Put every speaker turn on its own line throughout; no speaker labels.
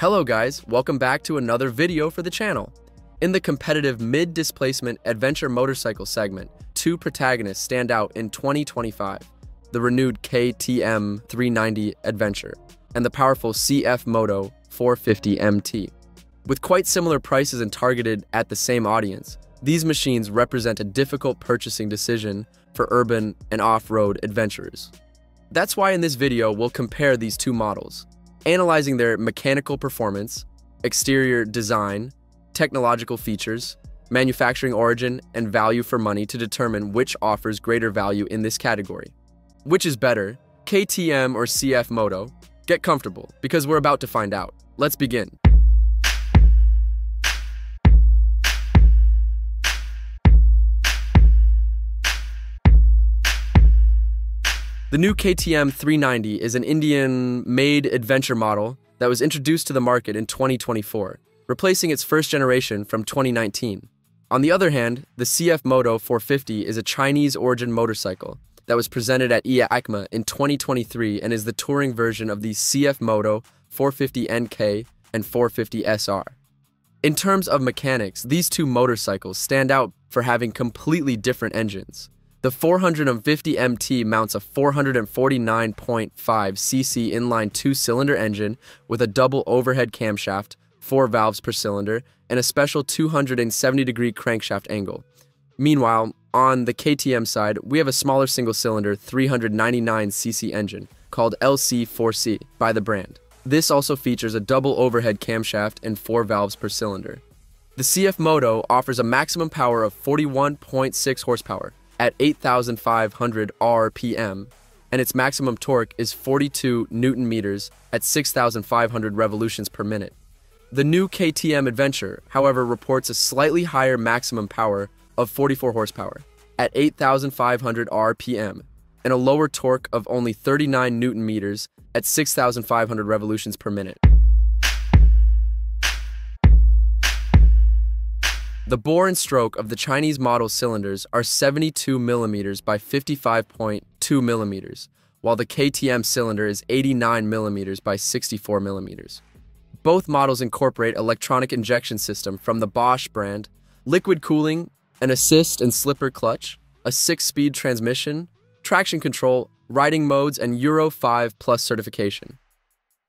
Hello guys, welcome back to another video for the channel. In the competitive mid-displacement adventure motorcycle segment, two protagonists stand out in 2025, the renewed KTM 390 Adventure and the powerful CF Moto 450 MT. With quite similar prices and targeted at the same audience, these machines represent a difficult purchasing decision for urban and off-road adventurers. That's why in this video we'll compare these two models, analyzing their mechanical performance, exterior design, technological features, manufacturing origin, and value for money to determine which offers greater value in this category. Which is better, KTM or CF Moto? Get comfortable, because we're about to find out. Let's begin. The new KTM 390 is an Indian-made adventure model that was introduced to the market in 2024, replacing its first generation from 2019. On the other hand, the CF Moto 450 is a Chinese-origin motorcycle that was presented at EICMA in 2023 and is the touring version of the CF Moto 450 NK and 450 SR. In terms of mechanics, these two motorcycles stand out for having completely different engines. The 450 MT mounts a 449.5cc inline two-cylinder engine with a double overhead camshaft, 4 valves per cylinder, and a special 270-degree crankshaft angle. Meanwhile, on the KTM side, we have a smaller single-cylinder 399cc engine called LC4C by the brand. This also features a double overhead camshaft and 4 valves per cylinder. The CF Moto offers a maximum power of 41.6 horsepower at 8,500 RPM, and its maximum torque is 42 Newton meters at 6,500 revolutions per minute. The new KTM Adventure, however, reports a slightly higher maximum power of 44 horsepower at 8,500 RPM and a lower torque of only 39 Newton meters at 6,500 revolutions per minute. The bore and stroke of the Chinese model cylinders are 72 mm by 55.2 mm, while the KTM cylinder is 89 mm by 64 mm. Both models incorporate electronic injection system from the Bosch brand, liquid cooling, an assist and slipper clutch, a 6-speed transmission, traction control, riding modes, and Euro 5+ certification.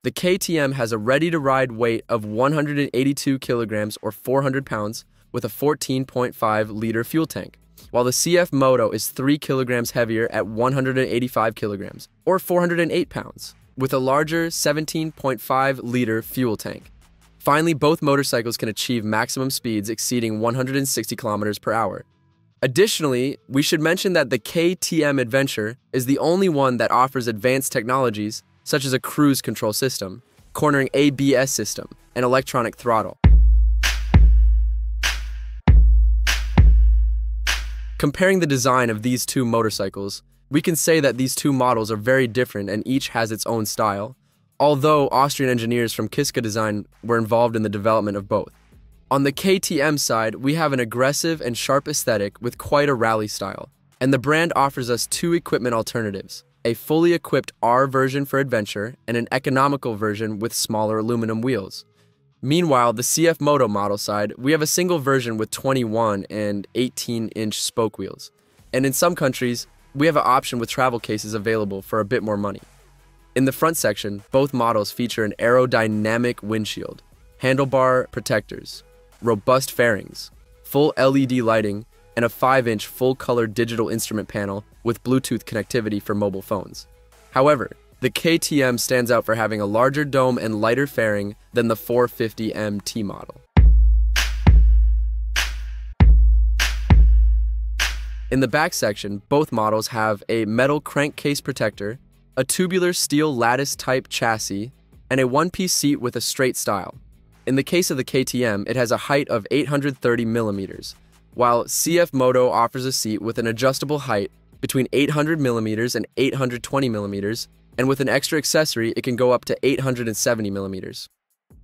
The KTM has a ready-to-ride weight of 182 kilograms or 400 pounds, with a 14.5-liter fuel tank, while the CF Moto is 3 kilograms heavier at 185 kilograms, or 408 pounds, with a larger 17.5-liter fuel tank. Finally, both motorcycles can achieve maximum speeds exceeding 160 kilometers per hour. Additionally, we should mention that the KTM Adventure is the only one that offers advanced technologies such as a cruise control system, cornering ABS system, and electronic throttle. Comparing the design of these two motorcycles, we can say that these two models are very different and each has its own style, although Austrian engineers from Kiska Design were involved in the development of both. On the KTM side, we have an aggressive and sharp aesthetic with quite a rally style, and the brand offers us two equipment alternatives, a fully equipped R version for adventure and an economical version with smaller aluminum wheels. Meanwhile, the CF Moto model side, we have a single version with 21 and 18-inch spoke wheels. And in some countries, we have an option with travel cases available for a bit more money. In the front section, both models feature an aerodynamic windshield, handlebar protectors, robust fairings, full LED lighting, and a 5-inch full-color digital instrument panel with Bluetooth connectivity for mobile phones. However, the KTM stands out for having a larger dome and lighter fairing than the 450 MT model. In the back section, both models have a metal crankcase protector, a tubular steel lattice-type chassis, and a one-piece seat with a straight style. In the case of the KTM, it has a height of 830 millimeters, while CF Moto offers a seat with an adjustable height between 800 millimeters and 820 millimeters, and with an extra accessory, it can go up to 870 millimeters.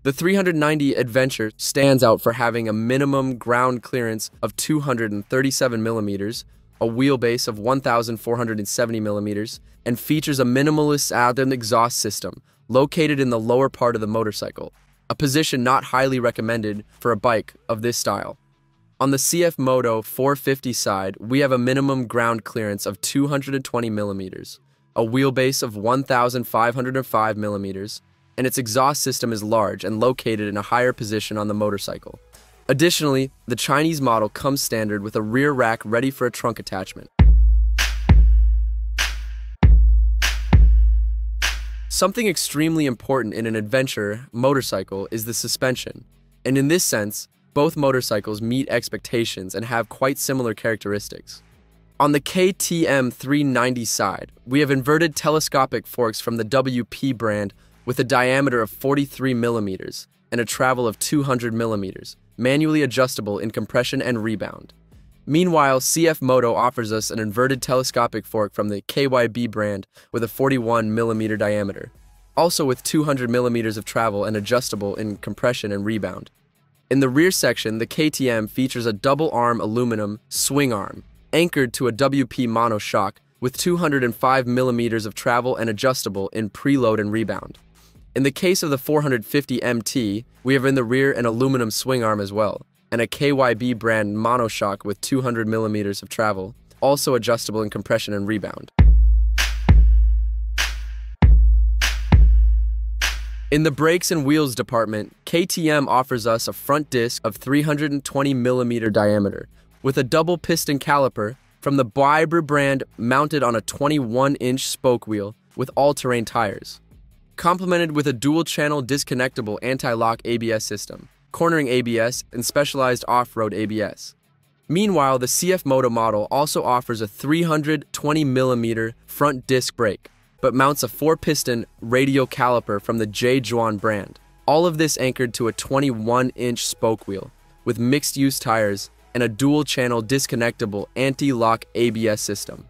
The 390 Adventure stands out for having a minimum ground clearance of 237 millimeters, a wheelbase of 1,470 millimeters, and features a minimalist exhaust system located in the lower part of the motorcycle. a position not highly recommended for a bike of this style. On the CF Moto 450 side, we have a minimum ground clearance of 220 millimeters, a wheelbase of 1,505 millimeters, and its exhaust system is large and located in a higher position on the motorcycle. Additionally, the Chinese model comes standard with a rear rack ready for a trunk attachment. Something extremely important in an adventure motorcycle is the suspension, and in this sense, both motorcycles meet expectations and have quite similar characteristics. On the KTM 390 side, we have inverted telescopic forks from the WP brand with a diameter of 43 millimeters and a travel of 200 millimeters, manually adjustable in compression and rebound. Meanwhile, CF Moto offers us an inverted telescopic fork from the KYB brand with a 41 millimeter diameter, also with 200 millimeters of travel and adjustable in compression and rebound. In the rear section, the KTM features a double-arm aluminum swing arm, anchored to a WP monoshock with 205 millimeters of travel and adjustable in preload and rebound. In the case of the 450 MT, we have in the rear an aluminum swing arm as well, and a KYB brand monoshock with 200 millimeters of travel, also adjustable in compression and rebound. In the brakes and wheels department, KTM offers us a front disc of 320 millimeter diameter with a double piston caliper from the Biber brand mounted on a 21-inch spoke wheel with all-terrain tires, complemented with a dual-channel disconnectable anti-lock ABS system, cornering ABS, and specialized off-road ABS. Meanwhile, the CF Moto model also offers a 320 millimeter front disc brake, but mounts a 4-piston radial caliper from the J. Juan brand. All of this anchored to a 21-inch spoke wheel with mixed-use tires and a dual-channel disconnectable anti-lock ABS system.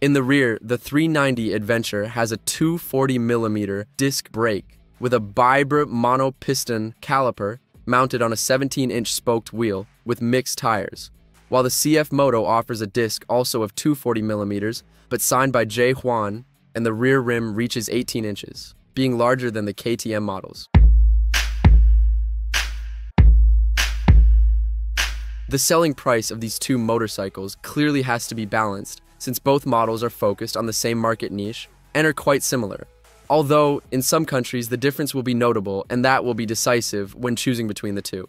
In the rear, the 390 Adventure has a 240 millimeter disc brake with a Biber mono-piston caliper mounted on a 17-inch spoked wheel with mixed tires, while the CF Moto offers a disc also of 240 millimeters, but signed by J. Juan, and the rear rim reaches 18 inches, being larger than the KTM models. The selling price of these two motorcycles clearly has to be balanced, since both models are focused on the same market niche and are quite similar. Although, in some countries, the difference will be notable, and that will be decisive when choosing between the two.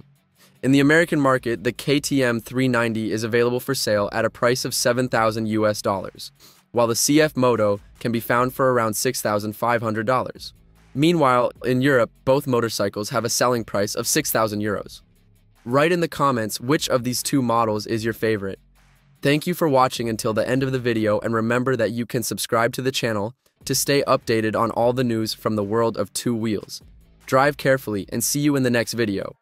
In the American market, the KTM 390 is available for sale at a price of $7,000 US, while the CF Moto can be found for around $6,500. Meanwhile, in Europe, both motorcycles have a selling price of 6,000 euros. Write in the comments which of these two models is your favorite. Thank you for watching until the end of the video, and remember that you can subscribe to the channel to stay updated on all the news from the world of two wheels. Drive carefully and see you in the next video.